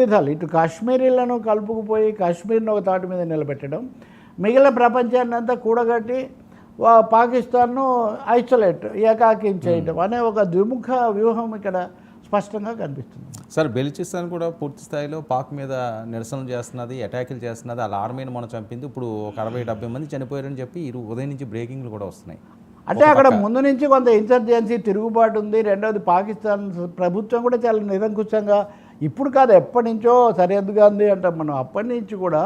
విధాలు ఇటు కాశ్మీరీలను కలుపుకుపోయి కాశ్మీర్ని ఒక తాటి మీద నిలబెట్టడం, మిగిలిన ప్రపంచాన్ని అంతా కూడగట్టి పాకిస్తాన్ను ఐసోలేట్ ఏకాకించేయడం అనే ఒక ద్విముఖ వ్యూహం ఇక్కడ స్పష్టంగా కనిపిస్తుంది. సార్, బెలూచిస్తాన్ కూడా పూర్తి స్థాయిలో పాక్ మీద నిరసనలు చేస్తున్నది, అటాకులు చేస్తున్నది. వాళ్ళ ఆర్మీని మనం చంపింది. ఇప్పుడు ఒక 60-70 మంది చనిపోయారని చెప్పి ఉదయం నుంచి బ్రేకింగ్లు కూడా వస్తున్నాయి. అంటే అక్కడ ముందు నుంచి కొంత ఇన్సర్జెన్సీ తిరుగుబాటు ఉంది. రెండవది పాకిస్తాన్ ప్రభుత్వం కూడా చాలా నిరంకుశంగా, ఇప్పుడు కాదు ఎప్పటి నుంచో సరిహద్దుగా ఉంది అంటాం మనం. అప్పటి నుంచి కూడా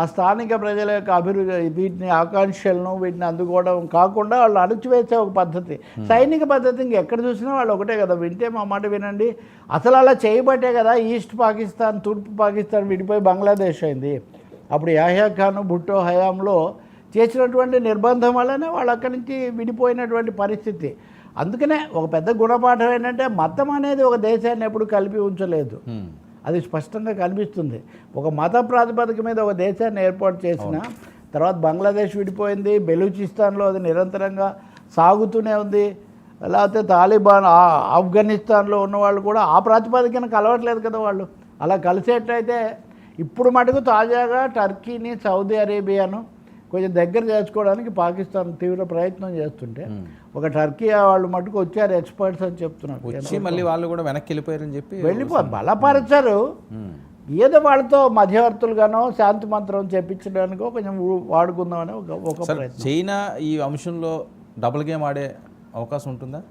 ఆ స్థానిక ప్రజల యొక్క అభివృద్ధి, వీటిని ఆకాంక్షలను వీటిని అందుకోవడం కాకుండా వాళ్ళు అణచివేసే ఒక పద్ధతి, సైనిక పద్ధతి ఇంకెక్కడ చూసినా వాళ్ళు ఒకటే కదా, వింటే మా మాట వినండి. అసలు అలా చేయబట్టే కదా ఈస్ట్ పాకిస్తాన్ తూర్పు పాకిస్తాన్ విడిపోయి బంగ్లాదేశ్ అయింది. అప్పుడు యాహ్యా ఖాన్ భుట్టో హయాంలో చేసినటువంటి నిర్బంధం వల్లనే వాళ్ళు అక్కడి నుంచి విడిపోయినటువంటి పరిస్థితి. అందుకనే ఒక పెద్ద గుణపాఠం ఏంటంటే మతం అనేది ఒక దేశాన్ని ఎప్పుడు కలిపి ఉంచలేదు. అది స్పష్టంగా కనిపిస్తుంది. ఒక మత ప్రాతిపదిక మీద ఒక దేశాన్ని ఏర్పాటు చేసిన తర్వాత బంగ్లాదేశ్ విడిపోయింది, బెలూచిస్తాన్లో అది నిరంతరంగా సాగుతూనే ఉంది. లేకపోతే తాలిబాన్ ఆఫ్ఘనిస్తాన్లో ఉన్నవాళ్ళు కూడా ఆ ప్రాతిపదికన కలవట్లేదు కదా వాళ్ళు. అలా కలిసేటైతే ఇప్పుడు మటుకు తాజాగా టర్కీని, సౌదీ అరేబియాను కొంచెం దగ్గర చేసుకోవడానికి పాకిస్తాన్ తీవ్ర ప్రయత్నం చేస్తుంటే ఒక టర్కీ వాళ్ళు మటుకు వచ్చారు ఎక్స్పర్ట్స్ అని చెప్తున్నారు. మళ్ళీ వాళ్ళు కూడా వెనక్కి వెళ్ళిపోయారని చెప్పి బలపరిచారు. ఏదో వాళ్ళతో మధ్యవర్తులుగానో శాంతి మంత్రం చెప్పించడానికో కొంచెం వాడుకుందామని ఒక ప్రయత్నం. చైనా ఈ అంశంలో డబుల్ గేమ్ ఆడే అవకాశం ఉంటుందా?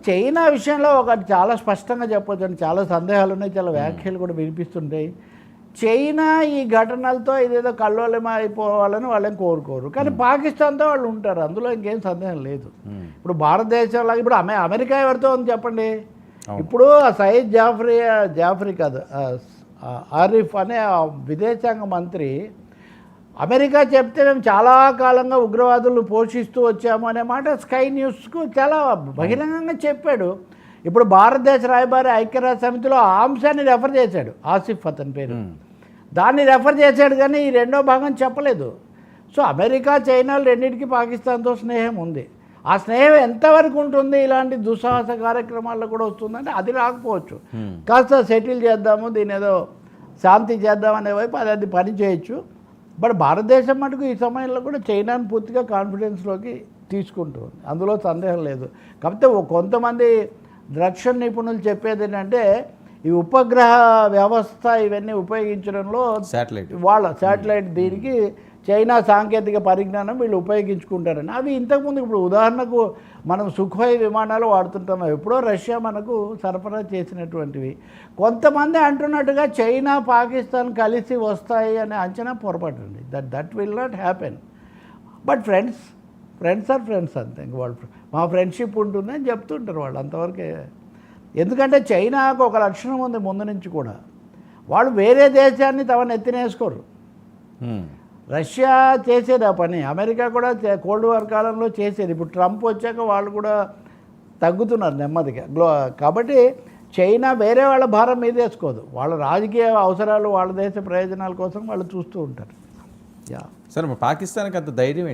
చైనా విషయంలో ఒకటి చాలా స్పష్టంగా చెప్పొచ్చు అండి. చాలా సందేహాలు ఉన్నాయి, చాలా వ్యాఖ్యలు కూడా వినిపిస్తుంటాయి. చైనా ఈ ఘటనలతో ఇదేదో కల్లోలం అయిపోవాలని వాళ్ళని కోరుకోరు, కానీ పాకిస్తాన్తో వాళ్ళు ఉంటారు, అందులో ఇంకేం సందేహం లేదు. ఇప్పుడు భారతదేశంలో ఇప్పుడు అమెరికా ఎవరితో ఉంది చెప్పండి. ఇప్పుడు సయీద్ జాఫ్రీ కాదు, ఆరిఫ్ అనే విదేశాంగ మంత్రి అమెరికా చెప్తే మేము చాలా కాలంగా ఉగ్రవాదులు పోషిస్తూ వచ్చాము అనే మాట స్కై న్యూస్కు చాలా బహిరంగంగా చెప్పాడు. ఇప్పుడు భారతదేశ రాయబారి ఐక్యరాజ్య సమితిలో ఆ అంశాన్ని రెఫర్ చేశాడు, ఆసిఫ్ అతని పేరు, దాన్ని రెఫర్ చేశాడు, కానీ ఈ రెండో భాగం చెప్పలేదు. సో అమెరికా చైనాలు రెండింటికి పాకిస్తాన్తో స్నేహం ఉంది. ఆ స్నేహం ఎంతవరకు ఉంటుంది, ఇలాంటి దుస్సాహస కార్యక్రమాల్లో కూడా వస్తుందంటే అది రాకపోవచ్చు. కాస్త సెటిల్ చేద్దాము, దీని ఏదో శాంతి చేద్దామనే వైపు అది పని చేయొచ్చు. బట్ భారతదేశం మటుకు ఈ సమయంలో కూడా చైనాను పూర్తిగా కాన్ఫిడెన్స్లోకి తీసుకుంటుంది, అందులో సందేహం లేదు. కాకపోతే కొంతమంది రక్షణ నిపుణులు చెప్పేది ఏంటంటే ఈ ఉపగ్రహ వ్యవస్థ ఇవన్నీ ఉపయోగించడంలో శాటిలైట్ దీనికి చైనా సాంకేతిక పరిజ్ఞానం వీళ్ళు ఉపయోగించుకుంటారని. అవి ఇంతకుముందు ఇప్పుడు ఉదాహరణకు మనం సుఖోయ్ విమానాలు వాడుతుంటాం, ఎప్పుడో రష్యా మనకు సరఫరా చేసినటువంటివి. కొంతమంది అంటున్నట్టుగా చైనా పాకిస్తాన్ కలిసి వస్తాయి అనే అంచనా పొరపాటండి. That will not happen. But friends are friends అంతే. ఇంక వాళ్ళు మా ఫ్రెండ్షిప్ ఉంటుందని చెప్తుంటారు వాళ్ళు, అంతవరకే. ఎందుకంటే చైనాకు ఒక లక్షణం ఉంది ముందు నుంచి కూడా, వాళ్ళు వేరే దేశాన్ని తమను ఎత్తినేసుకోరు. రష్యా చేసేది ఆ పని, అమెరికా కూడా కోల్డ్ వార్ కాలంలో చేసేది. ఇప్పుడు ట్రంప్ వచ్చాక వాళ్ళు కూడా తగ్గుతున్నారు నెమ్మదిగా. కాబట్టి చైనా వేరే వాళ్ళ భారం మీద వేసుకోదు, వాళ్ళ రాజకీయ అవసరాలు వాళ్ళ దేశ ప్రయోజనాల కోసం వాళ్ళు చూస్తూ ఉంటారు. సరే, పాకిస్తాన్కి అంత ధైర్యం